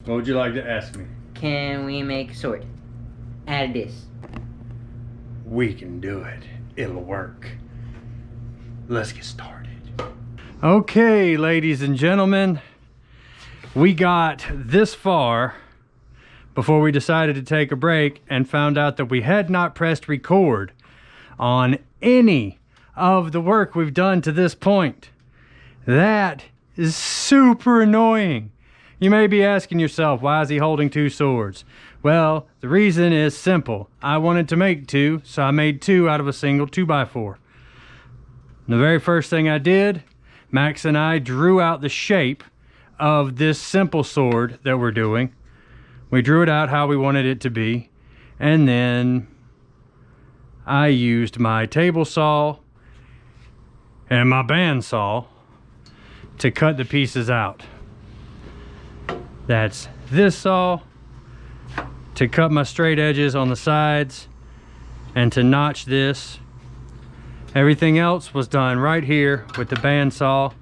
What would you like to ask me? Can we make a sword out of this? We can do it. It'll work. Let's get started. Okay, ladies and gentlemen, we got this far before we decided to take a break and found out that we had not pressed record on any of the work we've done to this point. That is super annoying. You may be asking yourself, why is he holding two swords? Well, the reason is simple. I wanted to make two, so I made two out of a single 2x4. The very first thing I did, Max and I drew out the shape of this simple sword that we're doing. We drew it out how we wanted it to be, and then I used my table saw and my bandsaw to cut the pieces out. That's this saw to cut my straight edges on the sides and to notch this. Everything else was done right here with the bandsaw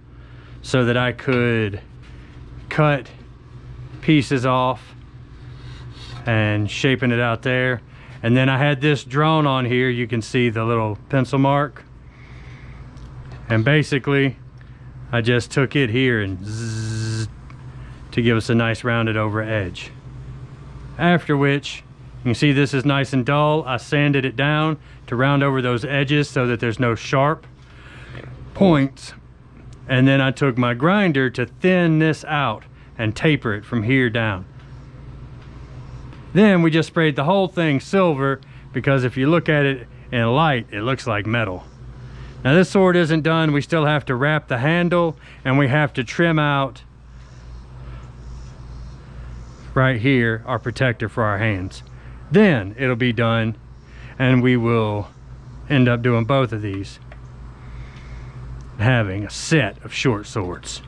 so that I could cut pieces off and shaping it out there. And then I had this drawn on here. You can see the little pencil mark. And basically, I just took it here and zzz, to give us a nice rounded over edge. After which, you can see this is nice and dull. I sanded it down to round over those edges so that there's no sharp points. And then I took my grinder to thin this out and taper it from here down. Then we just sprayed the whole thing silver because if you look at it in light, it looks like metal. Now this sword isn't done. We still have to wrap the handle and we have to trim out right here our protector for our hands. Then it'll be done and we will end up doing both of these, having a set of short swords.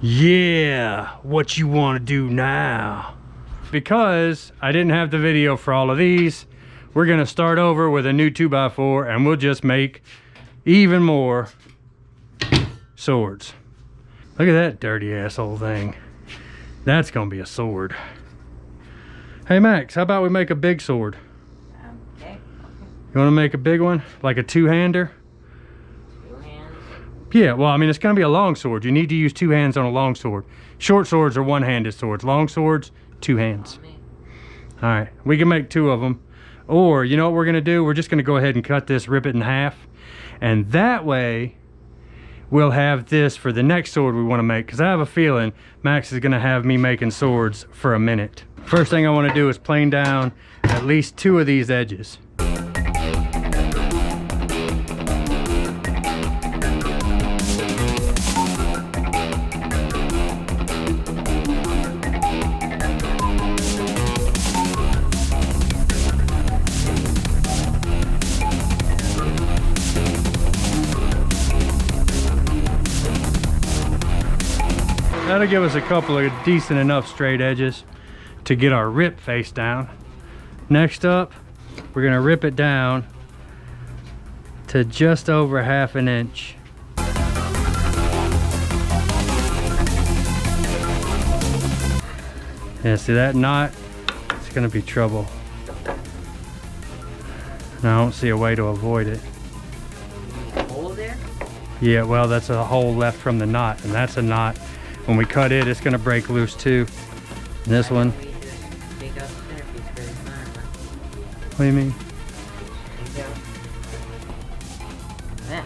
Yeah, what you want to do now? Because I didn't have the video for all of these, we're gonna start over with a new 2x4 and we'll just make even more swords. Look at that dirty asshole thing. That's gonna be a sword. Hey Max, how about we make a big sword? Okay. You wanna make a big one? Like a two-hander? Two hands. Yeah, well, I mean, it's gonna be a long sword. You need to use two hands on a long sword. Short swords are one-handed swords. Long swords, two hands. All right, we can make two of them. Or, you know what we're gonna do? We're just gonna go ahead and cut this, rip it in half. And that way, we'll have this for the next sword we wanna make. Cause I have a feeling Max is gonna have me making swords for a minute. First thing I wanna do is plane down at least two of these edges. That'll give us a couple of decent enough straight edges to get our rip face down. Next up, we're gonna rip it down to just over 1/2 inch. Yeah, see that knot? It's gonna be trouble. And I don't see a way to avoid it. Hole there? Yeah, well, that's a hole left from the knot, and that's a knot. When we cut it, it's gonna break loose too. And this one. We just take out the centerpiece for this armor. What do you mean? Take out that.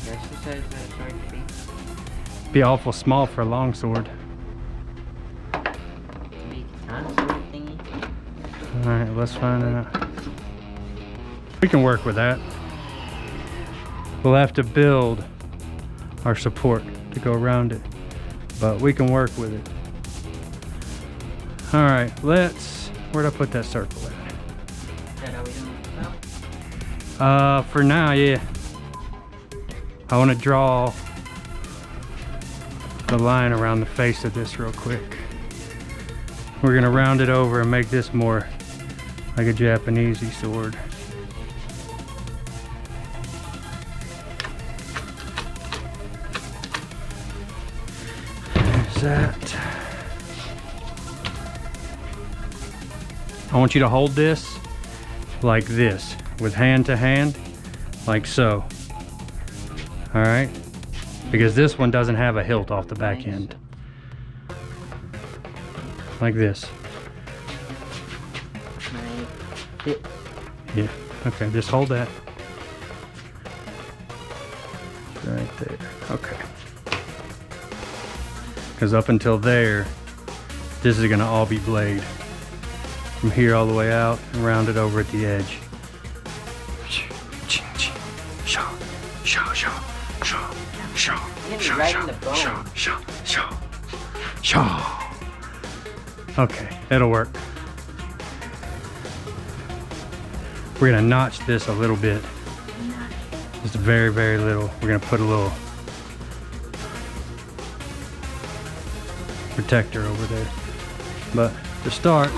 That's the size that sword to be. Be awful small for a long sword. Make a ton of sword thingy. All right, let's find out. We can work with that. We'll have to build our support to go around it, but we can work with it. All right, where'd I put that circle at? Is that how we doing it now? For now, yeah. I want to draw the line around the face of this real quick. We're gonna round it over and make this more like a Japanese sword. There's that. I want you to hold this like this, with hand to hand, like so. All right? Because this one doesn't have a hilt off the back end. Like this. Yeah, okay, just hold that. Right there, okay. Because up until there, this is gonna all be blade. From here all the way out and round it over at the edge. Okay, that'll work. We're gonna notch this a little bit. Just very, very little. We're gonna put a little protector over there. But to start,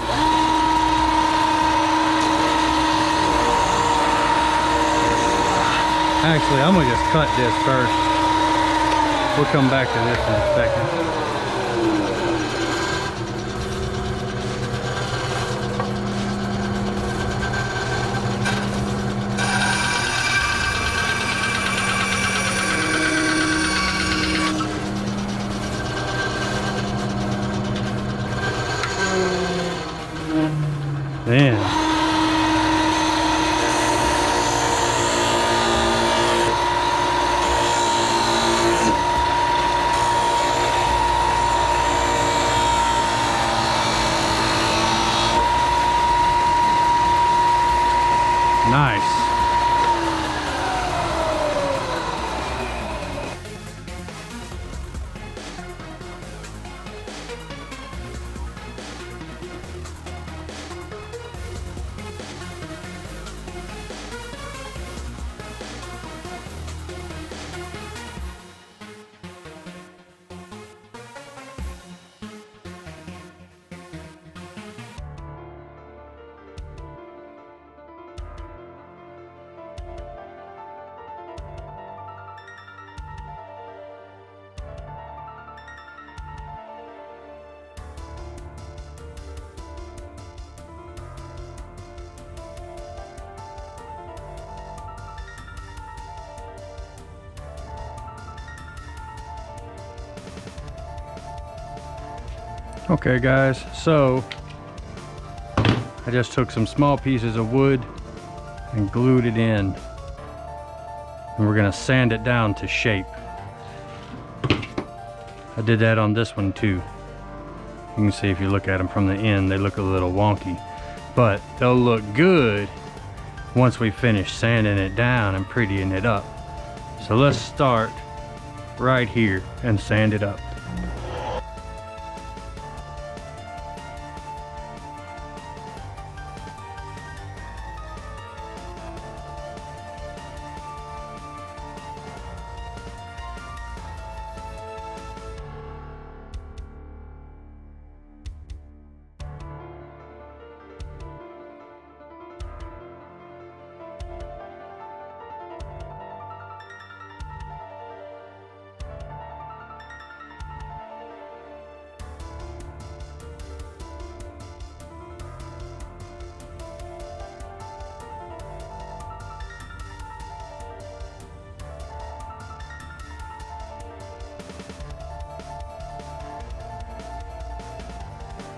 actually, I'm gonna just cut this first. We'll come back to this in a second. Man. Nice. Okay guys, so I just took some small pieces of wood and glued it in, and we're gonna sand it down to shape. I did that on this one too. You can see if you look at them from the end, they look a little wonky, but they'll look good once we finish sanding it down and prettying it up. So let's start right here and sand it up.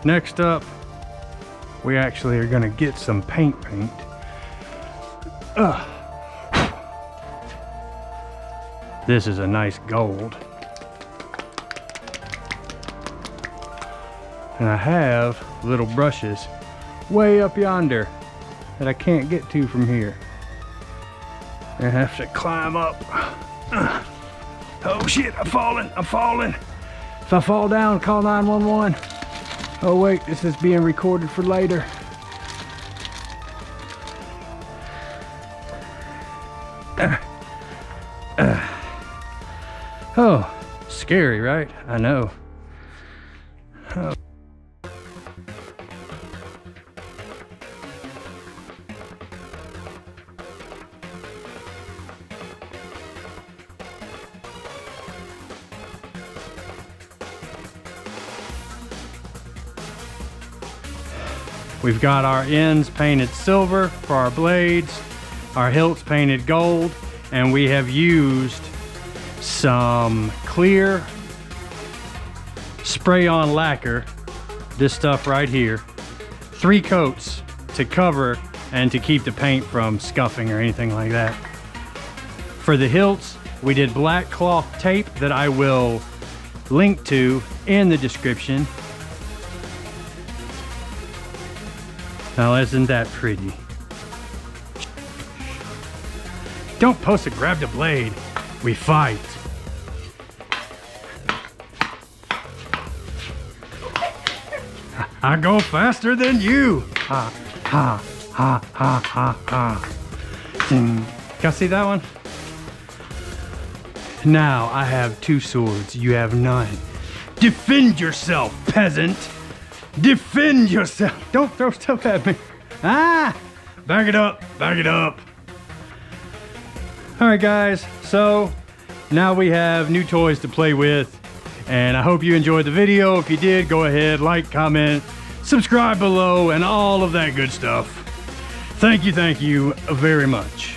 Next up, we actually are gonna get some paint. This is a nice gold. And I have little brushes way up yonder that I can't get to from here. I have to climb up. Oh shit, I'm falling. If I fall down, call 911. Oh wait, this is being recorded for later. Oh, scary, right? I know. Oh. We've got our ends painted silver for our blades, our hilts painted gold, and we have used some clear spray-on lacquer, this stuff right here, 3 coats to cover and to keep the paint from scuffing or anything like that. For the hilts, we did black cloth tape that I will link to in the description. Now isn't that pretty? Don't post it, grab the blade. We fight. I go faster than you. Ha, ha, ha, ha, ha, ha. Ding. Y'all see that one? Now I have 2 swords, you have none. Defend yourself, peasant. Defend yourself. Don't throw stuff at me. Ah, back it up, back it up. All right, guys, so now we have new toys to play with, and I hope you enjoyed the video. If you did, go ahead, like, comment, subscribe below, and all of that good stuff. Thank you very much.